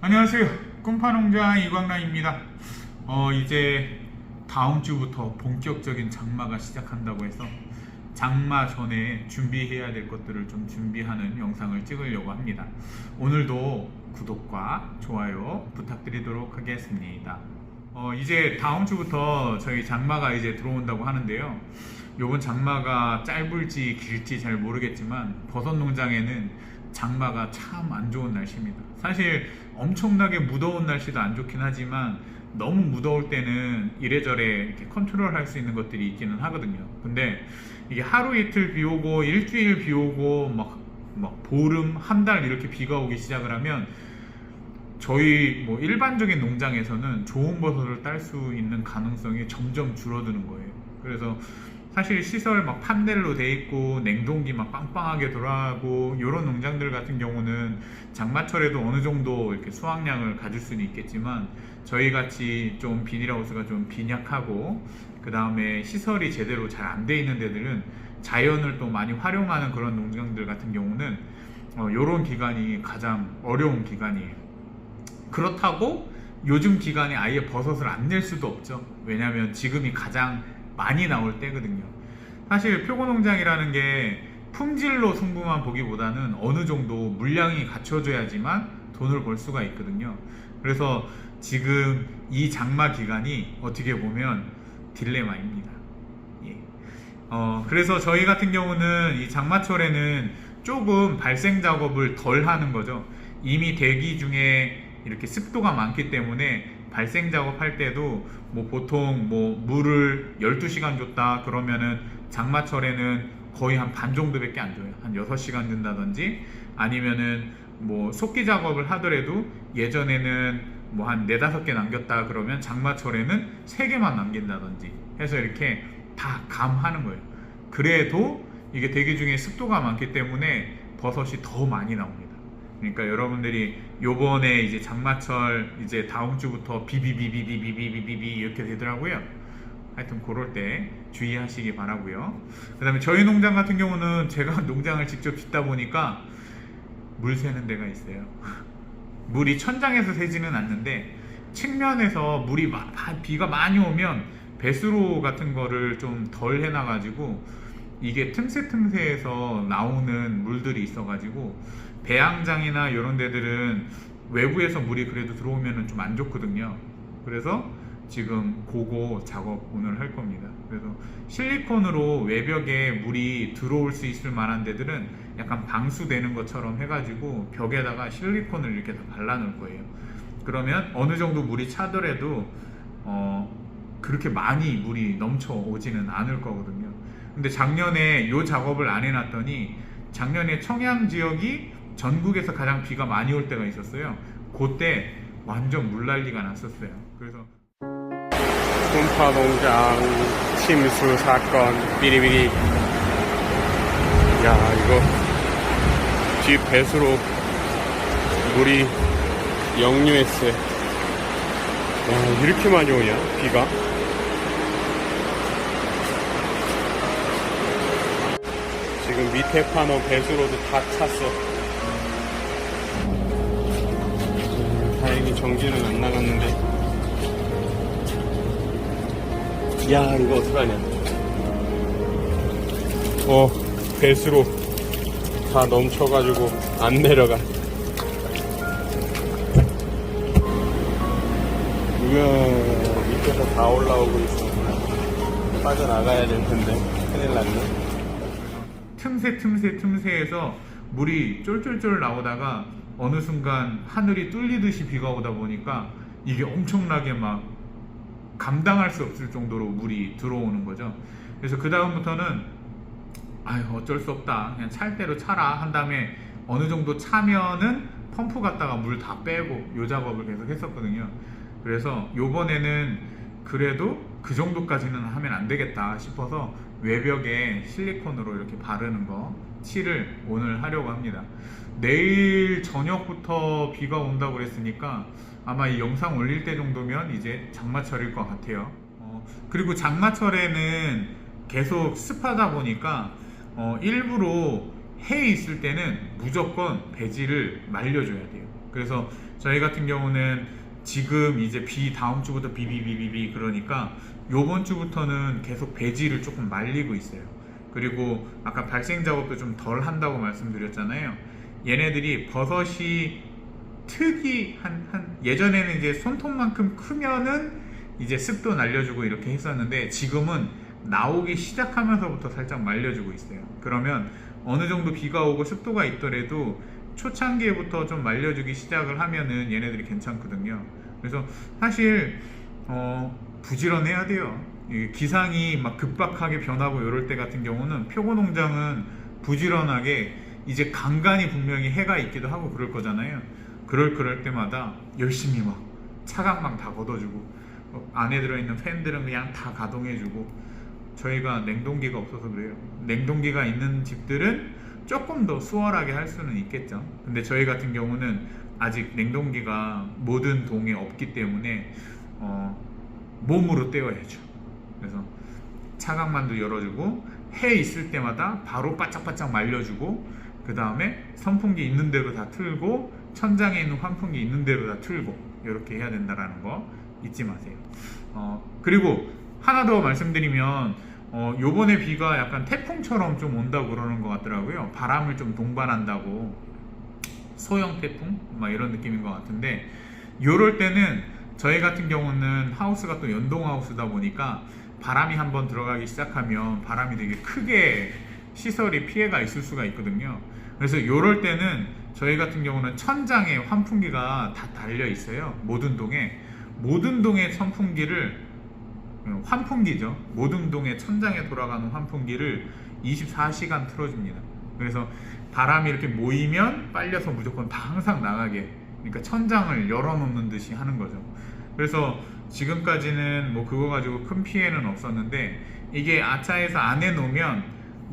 안녕하세요. 꿈파농장 이광란입니다. 이제 다음 주부터 본격적인 장마가 시작한다고 해서 장마 전에 준비해야 될 것들을 좀 준비하는 영상을 찍으려고 합니다. 오늘도 구독과 좋아요 부탁드리도록 하겠습니다. 이제 다음 주부터 저희 장마가 이제 들어온다고 하는데요. 요번 장마가 짧을지 길지 잘 모르겠지만 버섯 농장에는 장마가 참 안 좋은 날씨입니다. 사실 엄청나게 무더운 날씨도 안 좋긴 하지만 너무 무더울 때는 이래저래 이렇게 컨트롤 할 수 있는 것들이 있기는 하거든요. 근데 이게 하루 이틀 비 오고 일주일 비 오고 막 보름 한 달 이렇게 비가 오기 시작을 하면 저희 뭐 일반적인 농장에서는 좋은 버섯을 딸 수 있는 가능성이 점점 줄어드는 거예요. 그래서 사실 시설 막 판넬로 돼 있고 냉동기 막 빵빵하게 돌아가고 이런 농장들 같은 경우는 장마철에도 어느 정도 이렇게 수확량을 가질 수는 있겠지만 저희 같이 좀 비닐하우스가 좀 빈약하고 그 다음에 시설이 제대로 잘 안 돼 있는 데들은 자연을 또 많이 활용하는 그런 농장들 같은 경우는 이런 기간이 가장 어려운 기간이에요. 그렇다고 요즘 기간에 아예 버섯을 안 낼 수도 없죠. 왜냐하면 지금이 가장 많이 나올 때거든요. 사실 표고농장이라는 게 품질로 승부만 보기보다는 어느 정도 물량이 갖춰져야지만 돈을 벌 수가 있거든요. 그래서 지금 이 장마 기간이 어떻게 보면 딜레마입니다. 예. 그래서 저희 같은 경우는 이 장마철에는 조금 발생 작업을 덜 하는 거죠. 이미 대기 중에 이렇게 습도가 많기 때문에 발생 작업할 때도 뭐 보통 뭐 물을 12시간 줬다 그러면은 장마철에는 거의 한 반 정도밖에 안 줘요. 한 6시간 준다든지 아니면은 뭐 속기 작업을 하더라도 예전에는 뭐 한 4-5개 남겼다 그러면 장마철에는 3개만 남긴다든지 해서 이렇게 다 감하는 거예요. 그래도 이게 대기 중에 습도가 많기 때문에 버섯이 더 많이 나옵니다. 그러니까 여러분들이 요번에 이제 장마철 이제 다음 주부터 비비비비비비비비비 이렇게 되더라고요. 하여튼 그럴 때 주의하시기 바라고요. 그 다음에 저희 농장 같은 경우는 제가 농장을 직접 짓다 보니까 물 새는 데가 있어요. 물이 천장에서 새지는 않는데 측면에서 물이 비가 많이 오면 배수로 같은 거를 좀 덜 해놔가지고 이게 틈새에서 나오는 물들이 있어가지고 배양장이나 이런 데들은 외부에서 물이 그래도 들어오면 좀 안 좋거든요. 그래서 지금 그거 작업 오늘 할 겁니다. 그래서 실리콘으로 외벽에 물이 들어올 수 있을 만한 데들은 약간 방수되는 것처럼 해가지고 벽에다가 실리콘을 이렇게 다 발라 놓을 거예요. 그러면 어느 정도 물이 차더라도 그렇게 많이 물이 넘쳐 오지는 않을 거거든요. 근데 작년에 이 작업을 안 해놨더니 작년에 청양 지역이 전국에서 가장 비가 많이 올 때가 있었어요. 그때 완전 물난리가 났었어요. 그래서 꿈파농장 침수 사건 비리비리. 야, 이거 뒷 배수로 물이 역류했어요. 야, 이렇게 많이 오냐 비가? 지금 밑에 파노 배수로도 다 찼어. 다행히 정지는 안 나갔는데. 야, 이거 어떡하냐. 배수로 다 넘쳐가지고 안 내려가. 우와, 밑에서 다 올라오고 있어. 빠져나가야 될 텐데. 큰일 났네. 틈새에서 물이 쫄쫄쫄 나오다가 어느 순간 하늘이 뚫리듯이 비가 오다 보니까 이게 엄청나게 막 감당할 수 없을 정도로 물이 들어오는 거죠. 그래서 그 다음부터는 어쩔 수 없다, 그냥 찰 대로 차라 한 다음에 어느 정도 차면은 펌프 갖다가 물 다 빼고 요 작업을 계속 했었거든요. 그래서 요번에는 그래도 그 정도까지는 하면 안 되겠다 싶어서 외벽에 실리콘으로 이렇게 바르는 거 칠을 오늘 하려고 합니다. 내일 저녁부터 비가 온다고 그랬으니까 아마 이 영상 올릴 때 정도면 이제 장마철일 것 같아요. 그리고 장마철에는 계속 습하다 보니까 일부러 해에 있을 때는 무조건 배지를 말려줘야 돼요. 그래서 저희 같은 경우는 지금 이제 비 다음 주부터 비비비비비 그러니까 요번 주부터는 계속 배지를 조금 말리고 있어요. 그리고 아까 발생 작업도 좀 덜 한다고 말씀드렸잖아요. 얘네들이 버섯이 특이 한 예전에는 이제 손톱만큼 크면은 이제 습도 날려주고 이렇게 했었는데 지금은 나오기 시작하면서부터 살짝 말려주고 있어요. 그러면 어느 정도 비가 오고 습도가 있더라도 초창기에부터 좀 말려주기 시작을 하면은 얘네들이 괜찮거든요. 그래서 사실 부지런해야 돼요. 이 기상이 막 급박하게 변하고 이럴 때 같은 경우는 표고 농장은 부지런하게 이제 간간히 분명히 해가 있기도 하고 그럴 거잖아요. 그럴 때마다 열심히 막 차광망 다 걷어주고 안에 들어있는 팬들은 그냥 다 가동해주고 저희가 냉동기가 없어서 그래요. 냉동기가 있는 집들은 조금 더 수월하게 할 수는 있겠죠. 근데 저희 같은 경우는 아직 냉동기가 모든 동에 없기 때문에 몸으로 때워야죠. 그래서 차광만도 열어주고 해 있을 때마다 바로 바짝바짝 말려주고 그 다음에 선풍기 있는 대로 다 틀고 천장에 있는 환풍기 있는 대로 다 틀고 이렇게 해야 된다라는 거 잊지 마세요. 그리고 하나 더 말씀드리면 요번에 비가 약간 태풍처럼 좀 온다고 그러는 것 같더라고요. 바람을 좀 동반한다고 소형 태풍 막 이런 느낌인 것 같은데 요럴 때는 저희 같은 경우는 하우스가 또 연동 하우스다 보니까 바람이 한번 들어가기 시작하면 바람이 되게 크게 시설이 피해가 있을 수가 있거든요. 그래서 요럴 때는 저희 같은 경우는 천장에 환풍기가 다 달려 있어요. 모든 동의 선풍기를 환풍기죠. 모든 동의 천장에 돌아가는 환풍기를 24시간 틀어줍니다. 그래서 바람이 이렇게 모이면 빨려서 무조건 다 항상 나가게, 그러니까 천장을 열어놓는 듯이 하는 거죠. 그래서 지금까지는 뭐 그거 가지고 큰 피해는 없었는데 이게 아차에서 안에 놓으면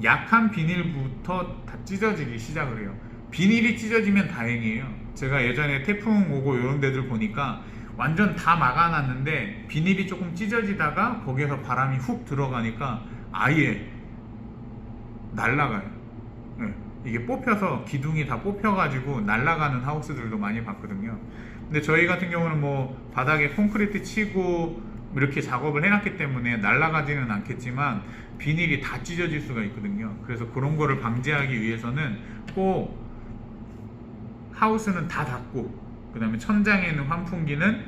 약한 비닐부터 다 찢어지기 시작을 해요. 비닐이 찢어지면 다행이에요. 제가 예전에 태풍 오고 이런 데들 보니까 완전 다 막아놨는데 비닐이 조금 찢어지다가 거기에서 바람이 훅 들어가니까 아예 날아가요. 네. 이게 뽑혀서 기둥이 다 뽑혀가지고 날아가는 하우스들도 많이 봤거든요. 근데 저희 같은 경우는 뭐 바닥에 콘크리트 치고 이렇게 작업을 해놨기 때문에 날아가지는 않겠지만 비닐이 다 찢어질 수가 있거든요. 그래서 그런 거를 방지하기 위해서는 꼭 하우스는 다 닫고 그 다음에 천장에 있는 환풍기는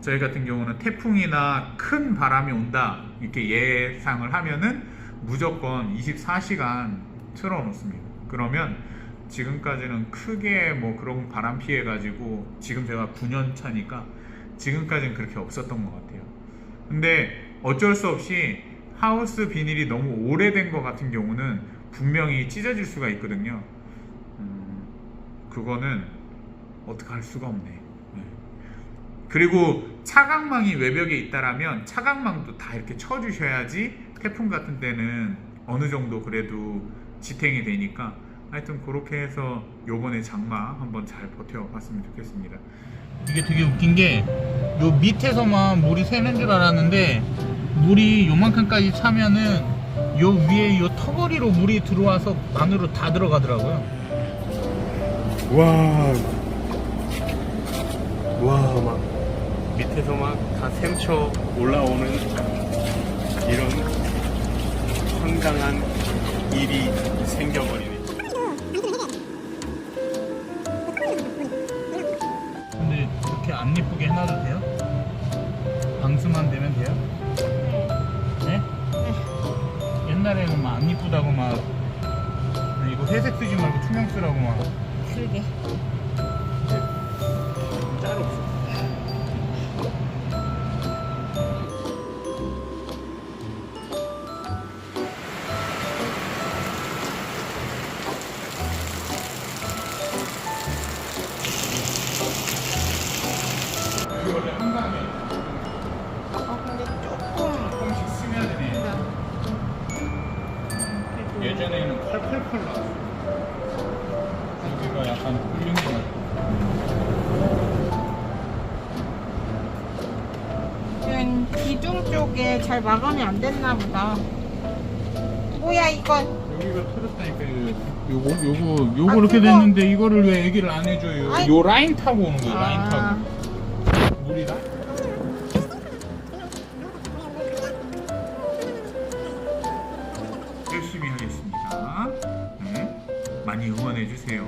저희 같은 경우는 태풍이나 큰 바람이 온다 이렇게 예상을 하면은 무조건 24시간 틀어놓습니다. 그러면 지금까지는 크게 뭐 그런 바람 피해 가지고 지금 제가 9년 차니까 지금까지는 그렇게 없었던 것 같아요. 근데 어쩔 수 없이 하우스 비닐이 너무 오래된 것 같은 경우는 분명히 찢어질 수가 있거든요. 그거는 어떻게 할 수가 없네. 네. 그리고 차광망이 외벽에 있다라면 차광망도 다 이렇게 쳐주셔야지 태풍 같은 때는 어느 정도 그래도 지탱이 되니까 하여튼 그렇게 해서 요번에 장마 한번 잘 버텨봤으면 좋겠습니다. 이게 되게 웃긴 게 요 밑에서만 물이 새는 줄 알았는데 물이 요만큼까지 차면은 요 위에 요 턱걸이로 물이 들어와서 안으로 다 들어가더라고요. 와, 막 밑에서 막 다 샘쳐 올라오는 이런 황당한 일이 생겨버리네. 근데 이렇게 안 예쁘게 해놔도 돼요? 방수만 되면 돼요? 네? 옛날에는 막 안 예쁘다고 막 이거 회색 쓰지 말고 투명 쓰라고 막 그러게. 따로 없어. 이게 원래 한강에 근데 조금. 조금씩 스며야 되네. 예전에는 펄펄펄 나왔어. 여기가 약간 굴린 것 같아. 기둥 쪽에 잘 마감이 안 됐나 보다. 뭐야 이건? 여기가 터졌다니까. 요거 아, 이렇게 그거- 됐는데 이거를 왜 얘기를 안 해줘요? 아이. 요 라인 타고 오는 거예요. 라인 아. 타고. 물이랑. 열심히 하겠습니다. 네. 많이 응원해 주세요.